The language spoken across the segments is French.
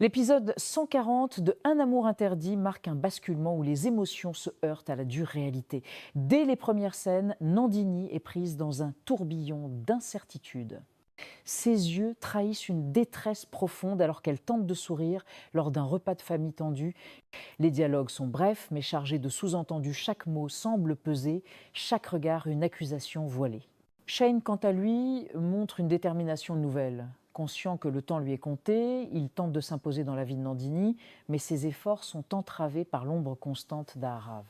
L'épisode 140 de Un amour interdit marque un basculement où les émotions se heurtent à la dure réalité. Dès les premières scènes, Nandini est prise dans un tourbillon d'incertitude. Ses yeux trahissent une détresse profonde alors qu'elle tente de sourire lors d'un repas de famille tendu. Les dialogues sont brefs mais chargés de sous-entendus. Chaque mot semble peser, chaque regard une accusation voilée. Shane, quant à lui, montre une détermination nouvelle. Conscient que le temps lui est compté, il tente de s'imposer dans la vie de Nandini, mais ses efforts sont entravés par l'ombre constante d'Aarav.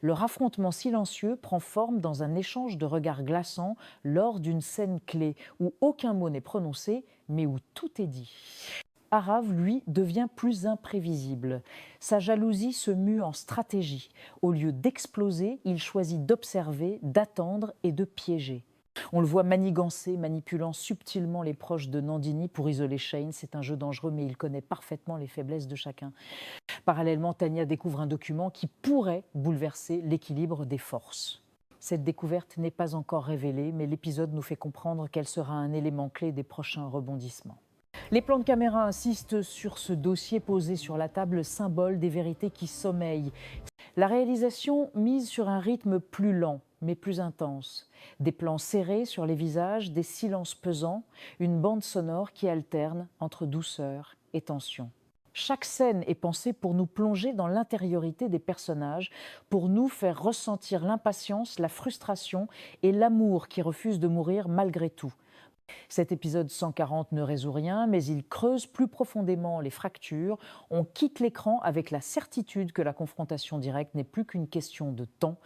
Leur affrontement silencieux prend forme dans un échange de regards glaçants lors d'une scène clé où aucun mot n'est prononcé, mais où tout est dit. Aarav, lui, devient plus imprévisible. Sa jalousie se mue en stratégie. Au lieu d'exploser, il choisit d'observer, d'attendre et de piéger. On le voit manigancer, manipulant subtilement les proches de Nandini pour isoler Shane. C'est un jeu dangereux, mais il connaît parfaitement les faiblesses de chacun. Parallèlement, Tanya découvre un document qui pourrait bouleverser l'équilibre des forces. Cette découverte n'est pas encore révélée, mais l'épisode nous fait comprendre qu'elle sera un élément clé des prochains rebondissements. Les plans de caméra insistent sur ce dossier posé sur la table, symbole des vérités qui sommeillent. La réalisation mise sur un rythme plus lent, mais plus intense. Des plans serrés sur les visages, des silences pesants, une bande sonore qui alterne entre douceur et tension. Chaque scène est pensée pour nous plonger dans l'intériorité des personnages, pour nous faire ressentir l'impatience, la frustration et l'amour qui refuse de mourir malgré tout. Cet épisode 140 ne résout rien, mais il creuse plus profondément les fractures. On quitte l'écran avec la certitude que la confrontation directe n'est plus qu'une question de temps.